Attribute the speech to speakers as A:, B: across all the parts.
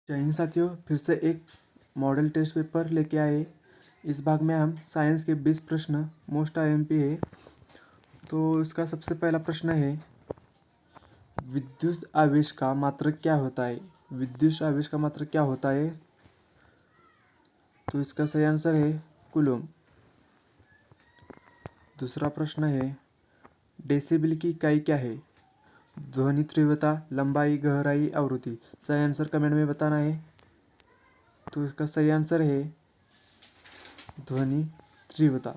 A: जय हिंद साथियों, फिर से एक मॉडल टेस्ट पेपर लेके आए। इस भाग में हम साइंस के 20 प्रश्न मोस्ट आईएमपी है। तो इसका सबसे पहला प्रश्न है, विद्युत आवेश का मात्रक क्या होता है। विद्युत आवेश का मात्रक क्या होता है? तो इसका सही आंसर है कूलम। दूसरा प्रश्न है, डेसिबल की इकाई क्या है। ध्वनि तीव्रता, लंबाई, गहराई, आवृत्ति। सही आंसर कमेंट में बताना है। तो इसका सही आंसर है ध्वनि तीव्रता।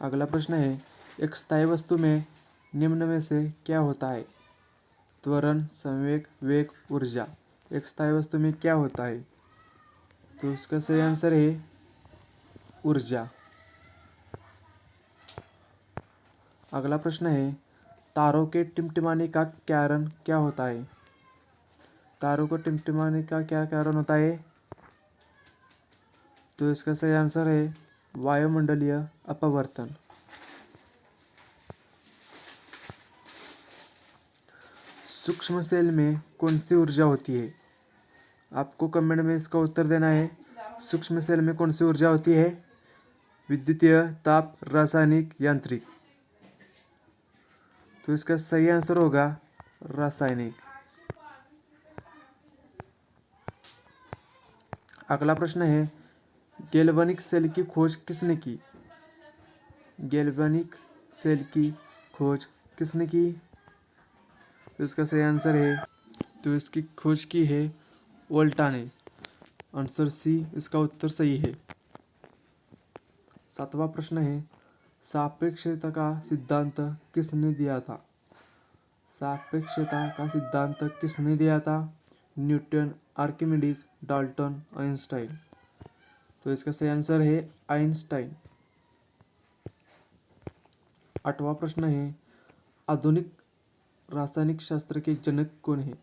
A: अगला प्रश्न है, एक स्थायी वस्तु में निम्न में से क्या होता है। त्वरण, संवेग, वेग, ऊर्जा। एक स्थायी वस्तु में क्या होता है? तो इसका सही आंसर है ऊर्जा। अगला प्रश्न है, तारों के टिमटिमाने का कारण क्या होता है। तारों को टिमटिमाने का क्या कारण होता है? तो इसका सही आंसर है वायुमंडलीय अपवर्तन। सूक्ष्म सेल में कौन सी ऊर्जा होती है? आपको कमेंट में इसका उत्तर देना है। सूक्ष्म सेल में कौन सी ऊर्जा होती है? विद्युतीय, ताप, रासायनिक, यांत्रिक। तो इसका सही आंसर होगा रासायनिक। अगला प्रश्न है, गैल्वेनिक सेल की खोज किसने की। गैल्वेनिक सेल की खोज किसने की? तो इसका सही आंसर है, तो इसकी खोज की है वोल्टा ने। आंसर सी इसका उत्तर सही है। सातवां प्रश्न है, सापेक्षता का सिद्धांत किसने दिया था। सापेक्षता का सिद्धांत किसने दिया था? Newton, Archimedes, Dalton, Einstein. तो इसका सही आंसर है आइंस्टाइन। आठवां प्रश्न है, आधुनिक रासायनिक शास्त्र के जनक कौन है।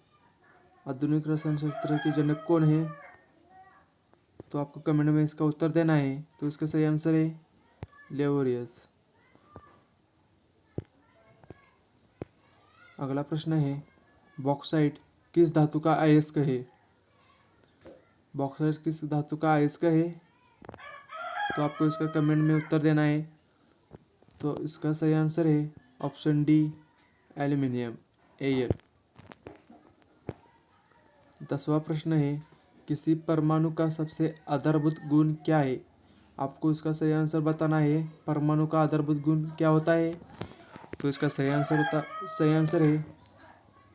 A: आधुनिक रसायन शास्त्र के जनक कौन है? तो आपको कमेंट में इसका उत्तर देना है। तो इसका सही आंसर है लेवोरियस। अगला प्रश्न है, बॉक्साइट किस धातु का अयस्क है। बॉक्साइट किस धातु का अयस्क है? तो आपको इसका कमेंट में उत्तर देना है। तो इसका सही आंसर है ऑप्शन डी, एल्यूमिनियम, Al। 10वां प्रश्न है, किसी परमाणु का सबसे आधारभूत गुण क्या है। आपको इसका सही आंसर बताना है। परमाणु का आधारभूत गुण क्या होता है? तो इसका सही आंसर है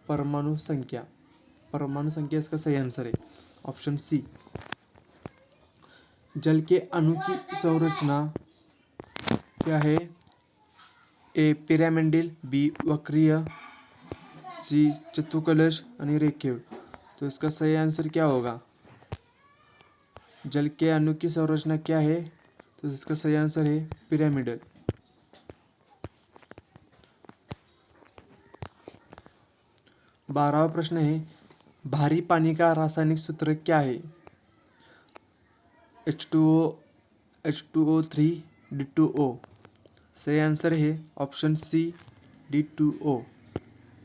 A: परमाणु संख्या। परमाणु संख्या इसका सही आंसर है, ऑप्शन सी। जल के अणु की संरचना क्या है। ए पिरामिडल, बी वक्रीय, सी चतुकलश आणि रेखीय। तो इसका सही आंसर क्या होगा? जल के अणु की संरचना क्या है? तो इसका सही आंसर है पिरामिडल। 12वां प्रश्न है, भारी पानी का रासायनिक सूत्र क्या है। H2O, H2O3, D2O। सही आंसर है ऑप्शन सी, D2O।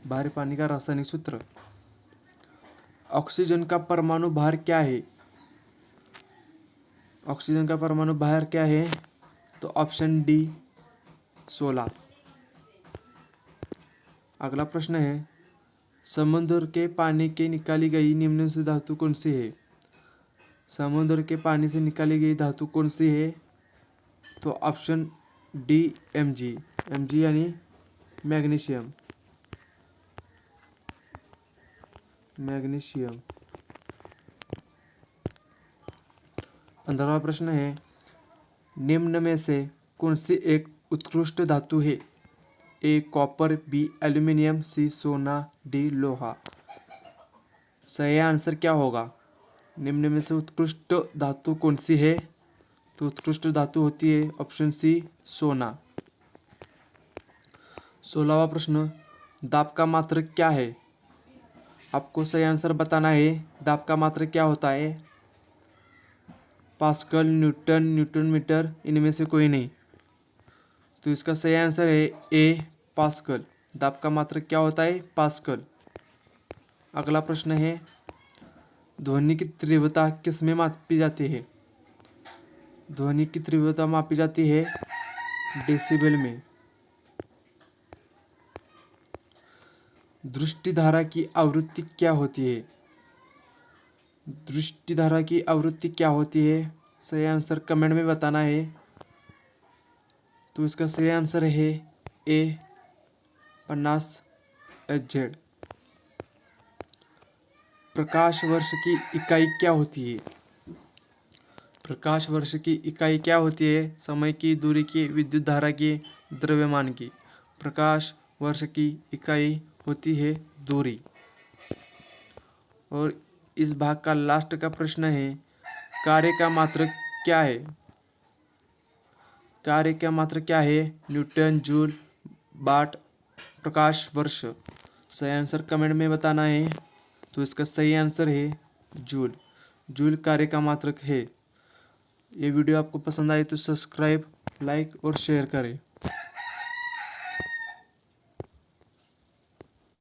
A: भारी पानी का रासायनिक सूत्र। ऑक्सीजन का परमाणु भार क्या है। ऑक्सीजन का परमाणु भार क्या है? तो ऑप्शन डी, 16। अगला प्रश्न है, समुद्र के पानी के निकाली गई निम्न से धातु कौन सी है। समुद्र के पानी से निकाली गई धातु कौन सी है? तो ऑप्शन डी, Mg। Mg यानी मैग्नीशियम। मैग्नीशियम। 15वां प्रश्न है, निम्न में से कौन सी एक उत्कृष्ट धातु है। ए कॉपर, बी एल्यूमिनियम, सी सोना, डी लोहा। सही आंसर क्या होगा? निम्न में से उत्कृष्ट धातु कौन सी है? तो उत्कृष्ट धातु होती है ऑप्शन सी, सोना। 16वां प्रश्न, दाब का मात्रक क्या है। आपको सही आंसर बताना है। दाब का मात्रक क्या होता है? पास्कल, न्यूटन, न्यूटन मीटर, इनमें से कोई नहीं। तो इसका सही आंसर है ए, पास्कल। दाब का मात्रक क्या होता है? पास्कल। अगला प्रश्न है, ध्वनि की तीव्रता किस में मापी जाती है? ध्वनि की तीव्रता मापी जाती है डेसिबल में। दृष्टिधारा की आवृत्ति क्या होती है? दृष्टिधारा की आवृत्ति क्या होती है? सही आंसर कमेंट में बताना है। तो इसका सही आंसर है ए 50 Hz। प्रकाश वर्ष की इकाई क्या होती है? प्रकाश वर्ष की इकाई क्या होती है? समय की, दूरी की, विद्युत धारा की, द्रव्यमान की। प्रकाश वर्ष की इकाई होती है दूरी। और इस भाग का लास्ट का प्रश्न है, कार्य का मात्रक क्या है? कार्य का मात्रक क्या है? न्यूटन, जूल, वाट, प्रकाश वर्ष। सही आंसर कमेंट में बताना है। तो इसका सही आंसर है जूल। जूल कार्य का मात्रक है। ये वीडियो आपको पसंद आए तो सब्सक्राइब, लाइक और शेयर करें।